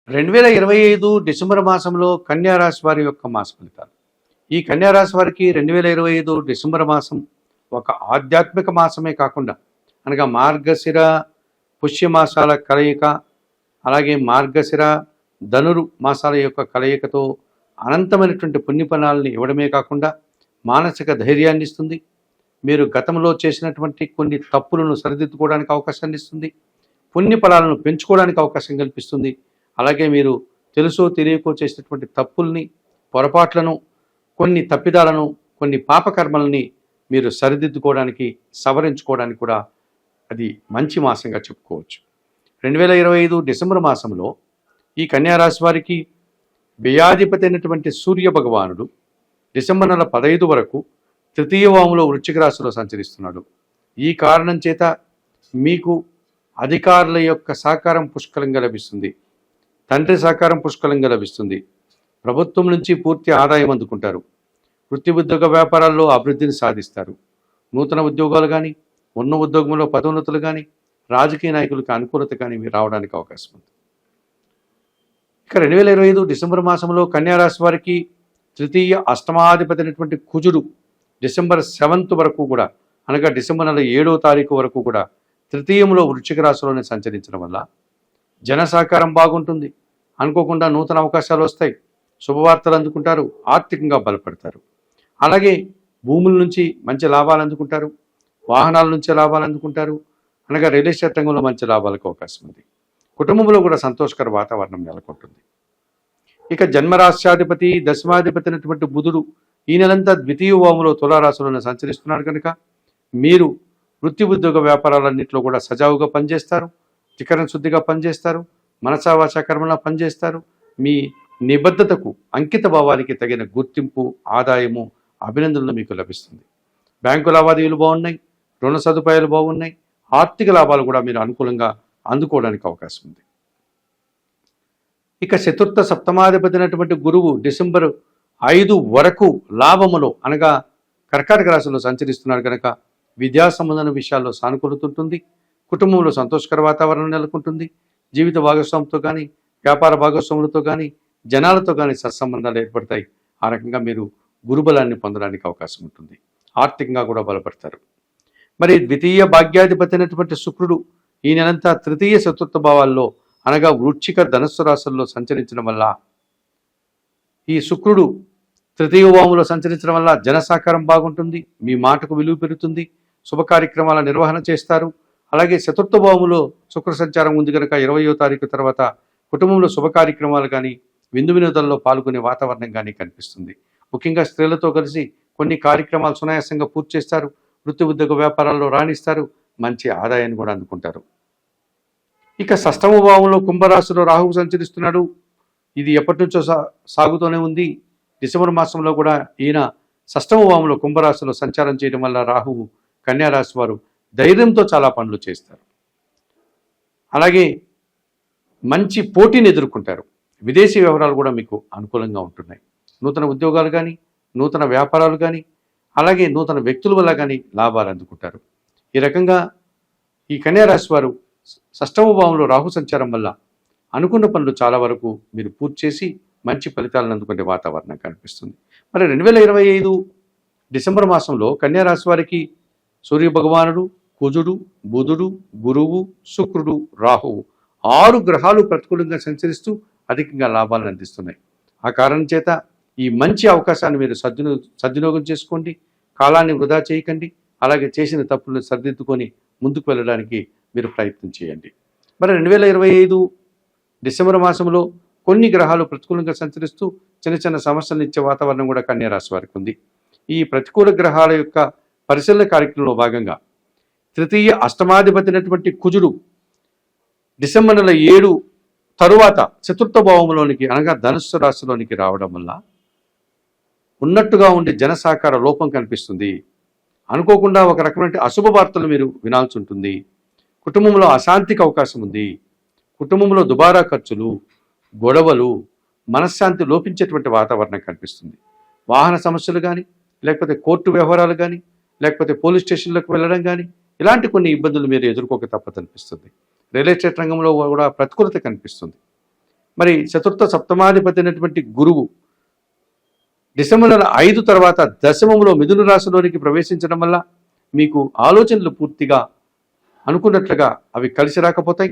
2025 December మాసంలో కన్యా రాశి వారి యొక్క మాస ఫలితాలు. ఈ కన్యా రాశి వారికి 2025 డిసెంబర్ మాసం ఒక ఆధ్యాత్మిక మాసమే కాకుండా అనగా మార్గశిర పుష్యమాసాల కలయిక, అలాగే మార్గశిర ధనురు మాసాల యొక్క కలయికతో అనంతమైనటువంటి పుణ్యఫలాలను ఇవ్వడమే కాకుండా మానసిక ధైర్యాన్ని ఇస్తుంది. మీరు గతంలో చేసినటువంటి కొన్ని తప్పులను సరిదిద్దుకోవడానికి అవకాశాన్ని ఇస్తుంది. పుణ్యఫలాలను పెంచుకోవడానికి అవకాశం కల్పిస్తుంది. అలాగే మీరు తెలుసో తెలియకో చేసినటువంటి తప్పుల్ని, పొరపాట్లను, కొన్ని తప్పిదాలను, కొన్ని పాపకర్మల్ని మీరు సరిదిద్దుకోవడానికి, సవరించుకోవడానికి కూడా అది మంచి మాసంగా చెప్పుకోవచ్చు. 2025 డిసెంబర్ మాసంలో ఈ కన్యారాశి వారికి వ్యయాధిపతి అయినటువంటి సూర్య భగవానుడు డిసెంబర్ నెల 15 వరకు తృతీయ వాములో వృశ్చిక రాశిలో సంచరిస్తున్నాడు. ఈ కారణం చేత మీకు అధికారుల యొక్క సహకారం పుష్కలంగా లభిస్తుంది. తండ్రి సహకారం పుష్కలంగా లభిస్తుంది. ప్రభుత్వం నుంచి పూర్తి ఆదాయం అందుకుంటారు. వృత్తి ఉద్యోగ వ్యాపారాల్లో అభివృద్ధిని సాధిస్తారు. నూతన ఉద్యోగాలు కానీ, ఉన్న ఉద్యోగంలో పదోన్నతులు కానీ, రాజకీయ నాయకులకు అనుకూలత కానీ మీరు రావడానికి అవకాశం ఉంది. ఇక 2025 డిసెంబర్ మాసంలో కన్యారాశి వారికి తృతీయ అష్టమాధిపతి అయినటువంటి కుజుడు డిసెంబర్ 7th వరకు కూడా, అనగా డిసెంబర్ నెల 7వ తారీఖు వరకు కూడా తృతీయంలో వృశ్చిక రాశిలోనే సంచరించడం వల్ల జన సహకారం బాగుంటుంది. అనుకోకుండా నూతన అవకాశాలు వస్తాయి. శుభవార్తలు అందుకుంటారు. ఆర్థికంగా బలపడతారు. అలాగే భూముల నుంచి మంచి లాభాలు అందుకుంటారు. వాహనాల నుంచి లాభాలు అందుకుంటారు. అనగా రియల్ ఎస్టేట్ రంగంలో మంచి లాభాలకు అవకాశం ఉంది. కుటుంబంలో కూడా సంతోషకర వాతావరణం నెలకొంటుంది. ఇక జన్మరాశ్యాధిపతి దశమాధిపతి అయినటువంటి బుధుడు ఈ నెలంతా ద్వితీయ వాములో తులారాశిలోనే సంచరిస్తున్నాడు కనుక మీరు వృత్తి ఉద్యోగ వ్యాపారాలన్నింటిలో కూడా సజావుగా పనిచేస్తారు. చికరణ శుద్ధిగా పనిచేస్తారు. మనసావాచ కర్మలా పనిచేస్తారు. మీ నిబద్ధతకు, అంకిత భావానికి తగిన గుర్తింపు, ఆదాయము, అభినందనలు మీకు లభిస్తుంది. బ్యాంకు లావాదేవీలు బాగున్నాయి. రుణ సదుపాయాలు బాగున్నాయి. ఆర్థిక లాభాలు కూడా మీరు అనుకూలంగా అందుకోవడానికి అవకాశం ఉంది. ఇక చతుర్థ సప్తమాధిపతి అయినటువంటి గురువు డిసెంబర్ 5 వరకు లాభములో, అనగా కర్కాటక రాశిలో సంచరిస్తున్నారు కనుక విద్యా సంబంధమైన విషయాల్లో సానుకూలత ఉంటుంది. కుటుంబంలో సంతోషకర వాతావరణం నెలకొంటుంది. జీవిత భాగస్వామితో కానీ, వ్యాపార భాగస్వాములతో కానీ, జనాలతో కానీ సత్సంబంధాలు ఏర్పడతాయి. ఆ రకంగా మీరు గురుబలాన్ని పొందడానికి అవకాశం ఉంటుంది. ఆర్థికంగా కూడా బలపడతారు. మరి ద్వితీయ భాగ్యాధిపతి అయినటువంటి శుక్రుడు ఈ నెలంతా తృతీయ చతుర్థ భావాల్లో, అనగా వృశ్చిక ధనస్సు రాశుల్లో సంచరించడం వల్ల, ఈ శుక్రుడు తృతీయ వాములో సంచరించడం వల్ల జన సహకారం బాగుంటుంది. మీ మాటకు విలువ పెరుగుతుంది. శుభ కార్యక్రమాల నిర్వహణ చేస్తారు. అలాగే చతుర్థ భావములో శుక్ర సంచారం ఉంది కనుక 20వ తారీఖు తర్వాత కుటుంబంలో శుభ కార్యక్రమాలు కానీ, విందు వినోదాల్లో పాల్గొనే వాతావరణం కానీ కనిపిస్తుంది. ముఖ్యంగా స్త్రీలతో కలిసి కొన్ని కార్యక్రమాలు సునాయాసంగా పూర్తి చేస్తారు. వృత్తి ఉద్యోగ వ్యాపారాల్లో రాణిస్తారు. మంచి ఆదాయాన్ని కూడా అందుకుంటారు. ఇక షష్టమ భావంలో కుంభరాశిలో రాహువు సంచరిస్తున్నాడు. ఇది ఎప్పటి నుంచో సాగుతూనే ఉంది. డిసెంబర్ మాసంలో కూడా ఈయన షష్టమ భావంలో కుంభరాశిలో సంచారం చేయడం వల్ల రాహువు కన్యారాశి వారు ధైర్యంతో చాలా పనులు చేస్తారు. అలాగే మంచి పోటీని ఎదుర్కొంటారు. విదేశీ వ్యవహారాలు కూడా మీకు అనుకూలంగా ఉంటున్నాయి. నూతన ఉద్యోగాలు కానీ, నూతన వ్యాపారాలు కానీ, అలాగే నూతన వ్యక్తుల వల్ల కానీ లాభాలు అందుకుంటారు. ఈ రకంగా ఈ కన్యారాశి వారు షష్టమ భావంలో రాహు సంచారం వల్ల అనుకున్న పనులు చాలా వరకు మీరు పూర్తి చేసి మంచి ఫలితాలను అందుకునే వాతావరణం కనిపిస్తుంది. మరి 2025 డిసెంబర్ మాసంలో కన్యారాశి వారికి సూర్య భగవానుడు, కుజుడు, బుధుడు, గురువు, శుక్రుడు, రాహువు 6 గ్రహాలు ప్రతికూలంగా సంచరిస్తూ అధికంగా లాభాలను అందిస్తున్నాయి. ఆ కారణం చేత ఈ మంచి అవకాశాన్ని మీరు సద్వినియోగం చేసుకోండి. కాలాన్ని వృధా చేయకండి. అలాగే చేసిన తప్పులను సరిదిద్దుకొని ముందుకు వెళ్ళడానికి మీరు ప్రయత్నం చేయండి. మరి 2025 డిసెంబర్ మాసంలో కొన్ని గ్రహాలు ప్రతికూలంగా సంచరిస్తూ చిన్న చిన్న సమస్యలు ఇచ్చే వాతావరణం కూడా కన్యారాశి వారికి ఉంది. ఈ ప్రతికూల గ్రహాల యొక్క పరిశీలన కార్యక్రమంలో భాగంగా తృతీయ అష్టమాధిపతి అయినటువంటి కుజుడు డిసెంబర్ నెల 7 తరువాత చతుర్థ భావంలోనికి, అనగా ధనుస్సు రాశిలోనికి రావడం వల్ల ఉన్నట్టుగా ఉండే జన సహకార లోపం కనిపిస్తుంది. అనుకోకుండా ఒక రకమైన అశుభ వార్తలు మీరు వినాల్సి ఉంటుంది. కుటుంబంలో అశాంతికి అవకాశం ఉంది. కుటుంబంలో దుబారా ఖర్చులు, గొడవలు, మనశ్శాంతి లోపించేటువంటి వాతావరణం కనిపిస్తుంది. వాహన సమస్యలు కానీ, లేకపోతే కోర్టు వ్యవహారాలు కానీ, లేకపోతే పోలీస్ స్టేషన్లకు వెళ్ళడం కానీ, ఇలాంటి కొన్ని ఇబ్బందులు మీరు ఎదుర్కోక తప్పదనిపిస్తుంది. రియల్ ఎస్టేట్ రంగంలో కూడా ప్రతికూలత కనిపిస్తుంది. మరి చతుర్థ సప్తమాధిపతి అయినటువంటి గురువు డిసెంబర్ నెల 5 తర్వాత దశమంలో మిథున రాశిలోనికి ప్రవేశించడం వల్ల మీకు ఆలోచనలు పూర్తిగా అనుకున్నట్లుగా అవి కలిసి రాకపోతాయి.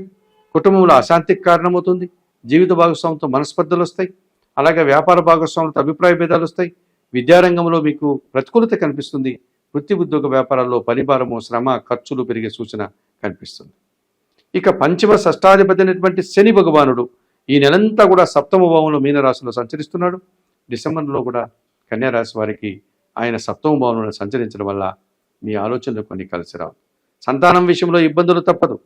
కుటుంబంలో అశాంతికి కారణమవుతుంది. జీవిత భాగస్వామితో మనస్పర్ధలు వస్తాయి. అలాగే వ్యాపార భాగస్వాములతో అభిప్రాయ భేదాలు వస్తాయి. విద్యారంగంలో మీకు ప్రతికూలత కనిపిస్తుంది. వృత్తి ఉద్యోగ వ్యాపారాల్లో పనిభారము, శ్రమ, ఖర్చులు పెరిగే సూచన కనిపిస్తుంది. ఇక పంచమ షష్టాధిపతి అయినటువంటి శని భగవానుడు ఈ నెలంతా కూడా సప్తమ భావంలో మీనరాశిలో సంచరిస్తున్నాడు. డిసెంబర్లో కూడా కన్యారాశి వారికి ఆయన సప్తమ భావంలో సంచరించడం వల్ల మీ ఆలోచనలు కొన్ని కలిసి రావు. సంతానం విషయంలో ఇబ్బందులు తప్పదు.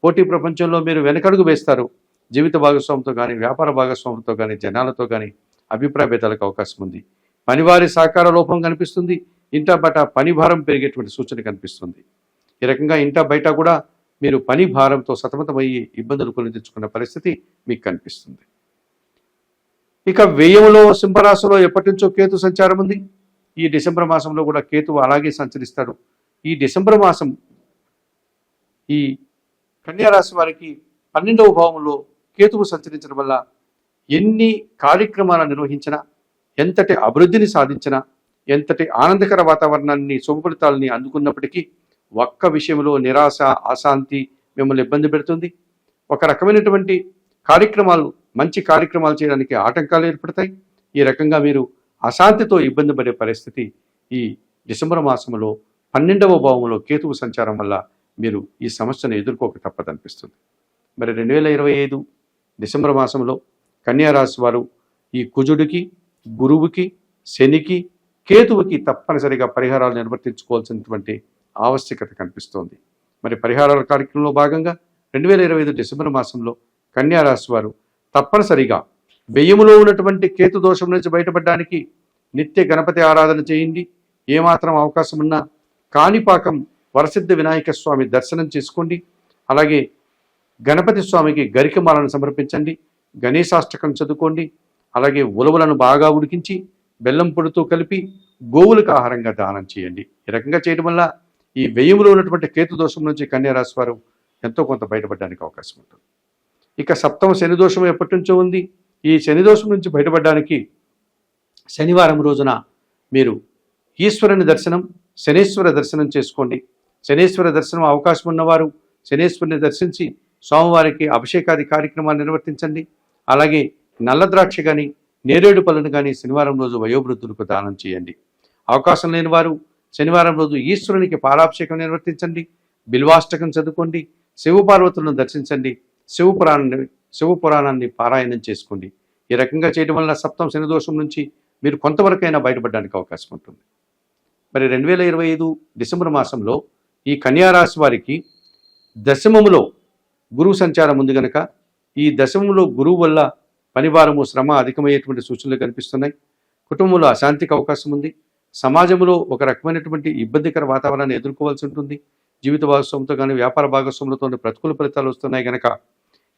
పోటీ ప్రపంచంలో మీరు వెనకడుగు వేస్తారు. జీవిత భాగస్వామితో కానీ, వ్యాపార భాగస్వామితో కానీ, జనాలతో కానీ అభిప్రాయ భేదాలకు అవకాశం ఉంది. పనివారి సహకార లోపం కనిపిస్తుంది. ఇంటా బయట పని భారం పెరిగేటువంటి సూచన కనిపిస్తుంది. ఈ రకంగా ఇంటా బయట కూడా మీరు పని భారంతో సతమతమయ్యి ఇబ్బందులు కొని తెచ్చుకున్న పరిస్థితి మీకు కనిపిస్తుంది. ఇక వ్యయంలో సింహరాశిలో ఎప్పటి నుంచో కేతు సంచారం ఉంది. ఈ డిసెంబర్ మాసంలో కూడా కేతువు అలాగే సంచరిస్తాడు. ఈ డిసెంబర్ మాసం ఈ కన్యారాశి వారికి 12వ భావంలో కేతువు సంచరించడం వల్ల ఎన్ని కార్యక్రమాలు నిర్వహించినా, ఎంతటి అభివృద్ధిని సాధించినా, ఎంతటి ఆనందకర వాతావరణాన్ని, శుభఫలితాలని అందుకున్నప్పటికీ ఒక్క విషయంలో నిరాశ, అశాంతి మిమ్మల్ని ఇబ్బంది పెడుతుంది. ఒక రకమైనటువంటి కార్యక్రమాలు, మంచి కార్యక్రమాలు చేయడానికి ఆటంకాలు ఏర్పడతాయి. ఈ రకంగా మీరు అశాంతితో ఇబ్బంది పడే పరిస్థితి ఈ డిసెంబర్ మాసంలో 12వ భావంలో కేతువు సంచారం వల్ల మీరు ఈ సమస్యను ఎదుర్కోక తప్పదనిపిస్తుంది. మరి 2025 డిసెంబర్ మాసంలో కన్యారాశి వారు ఈ కుజుడికి, గురువుకి, శనికి, కేతువుకి తప్పనిసరిగా పరిహారాలు నిర్వర్తించుకోవాల్సినటువంటి ఆవశ్యకత కనిపిస్తోంది. మరి పరిహారాల కార్యక్రమంలో భాగంగా 2025 డిసెంబర్ మాసంలో కన్యారాశి వారు తప్పనిసరిగా వ్యయములో ఉన్నటువంటి కేతు దోషం నుంచి బయటపడడానికి నిత్య గణపతి ఆరాధన చేయండి. ఏమాత్రం అవకాశం ఉన్నా కాణిపాకం వరసిద్ధ వినాయక స్వామి దర్శనం చేసుకోండి. అలాగే గణపతి స్వామికి గరికమాలను సమర్పించండి. గణేశాష్టకం చదువుకోండి. అలాగే ఉలవలను బాగా ఉడికించి బెల్లం పొడితో కలిపి గోవులకు ఆహారంగా దానం చేయండి. ఈ రకంగా చేయడం వల్ల ఈ వ్యయములో ఉన్నటువంటి కేతు దోషం నుంచి కన్యారాశి వారు ఎంతో కొంత బయటపడడానికి అవకాశం ఉంటుంది. ఇక సప్తమ శని దోషం ఎప్పటి నుంచో ఉంది. ఈ శని దోషం నుంచి బయటపడడానికి శనివారం రోజున మీరు ఈశ్వరుని దర్శనం, శనేశ్వర దర్శనం చేసుకోండి. శనేశ్వర దర్శనం అవకాశం ఉన్నవారు శనేశ్వరుని దర్శించి స్వామివారికి అభిషేకాది కార్యక్రమాలు నిర్వర్తించండి. అలాగే నల్ల ద్రాక్ష కానీ, నేరేడు పళ్ళను కానీ శనివారం రోజు వయోవృద్ధులకు దానం చేయండి. అవకాశం లేని వారు శనివారం రోజు ఈశ్వరునికి పాలాభిషేకం నిర్వర్తించండి. బిల్వాష్టకం చదువుకోండి. శివపార్వతులను దర్శించండి. శివపురాణాన్ని పారాయణం చేసుకోండి. ఈ రకంగా చేయడం వల్ల సప్తమ శని దోషం నుంచి మీరు కొంతవరకైనా బయటపడడానికి అవకాశం ఉంటుంది. మరి 2025 డిసెంబర్ మాసంలో ఈ కన్యారాశి వారికి దశమములో గురువు సంచారం ఉంది కనుక ఈ దశమంలో గురువు వల్ల పనిభారము, శ్రమ అధికమయ్యేటువంటి సూచనలు కనిపిస్తున్నాయి. కుటుంబంలో అశాంతికి అవకాశం ఉంది. సమాజంలో ఒక రకమైనటువంటి ఇబ్బందికర వాతావరణాన్ని ఎదుర్కోవాల్సి ఉంటుంది. జీవిత భాగస్వామితో కానీ, వ్యాపార భాగస్వాములతో ప్రతికూల ఫలితాలు వస్తున్నాయి కనుక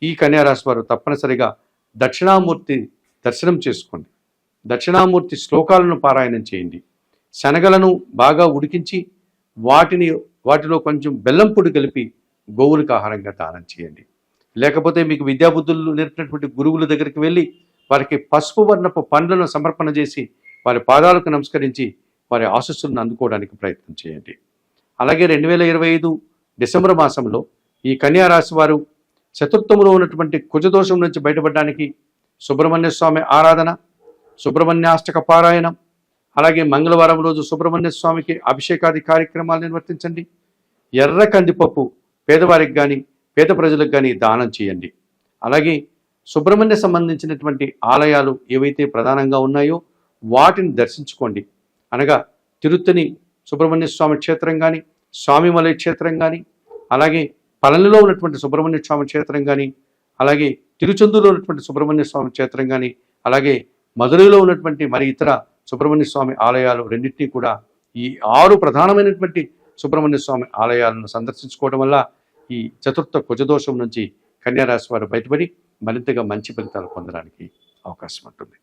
ఈ కన్యారాశి వారు తప్పనిసరిగా దక్షిణామూర్తి దర్శనం చేసుకోండి. దక్షిణామూర్తి శ్లోకాలను పారాయణం చేయండి. శనగలను బాగా ఉడికించి వాటిలో కొంచెం బెల్లం పొడి కలిపి గోవులకు ఆహారంగా దానం చేయండి. లేకపోతే మీకు విద్యాబుద్ధులు నేర్పినటువంటి గురువుల దగ్గరికి వెళ్ళి వారికి పసుపు వర్ణపు పండ్లను సమర్పణ చేసి వారి పాదాలకు నమస్కరించి వారి ఆశస్సులను అందుకోవడానికి ప్రయత్నం చేయండి. అలాగే 2025 డిసెంబర్ మాసంలో ఈ కన్యారాశి వారు చతుర్థంలో ఉన్నటువంటి కుజదోషం నుంచి బయటపడడానికి సుబ్రహ్మణ్య స్వామి ఆరాధన, సుబ్రహ్మణ్యాష్టక పారాయణం, అలాగే మంగళవారం రోజు సుబ్రహ్మణ్య స్వామికి అభిషేకాది కార్యక్రమాలు నిర్వర్తించండి. ఎర్ర కందిపప్పు పేదవారికి కానీ, పేద ప్రజలకు కానీ దానం చేయండి. అలాగే సుబ్రహ్మణ్య సంబంధించినటువంటి ఆలయాలు ఏవైతే ప్రధానంగా ఉన్నాయో వాటిని దర్శించుకోండి. అనగా తిరుత్తని సుబ్రహ్మణ్య స్వామి క్షేత్రం కానీ, స్వామిమలై క్షేత్రం కానీ, అలాగే పళనిలో ఉన్నటువంటి సుబ్రహ్మణ్య స్వామి క్షేత్రం కానీ, అలాగే తిరుచందూరులో ఉన్నటువంటి సుబ్రహ్మణ్య స్వామి క్షేత్రం కానీ, అలాగే మధురైలో ఉన్నటువంటి మరి ఇతర సుబ్రహ్మణ్య స్వామి ఆలయాలు రెండింటినీ కూడా ఈ 6 ప్రధానమైనటువంటి సుబ్రహ్మణ్య స్వామి ఆలయాలను సందర్శించుకోవడం వల్ల ఈ చతుర్థ కుజదోషం నుంచి కన్యారాశి వారు బయటపడి మరింతగా మంచి ఫలితాలు పొందడానికి అవకాశం ఉంటుంది.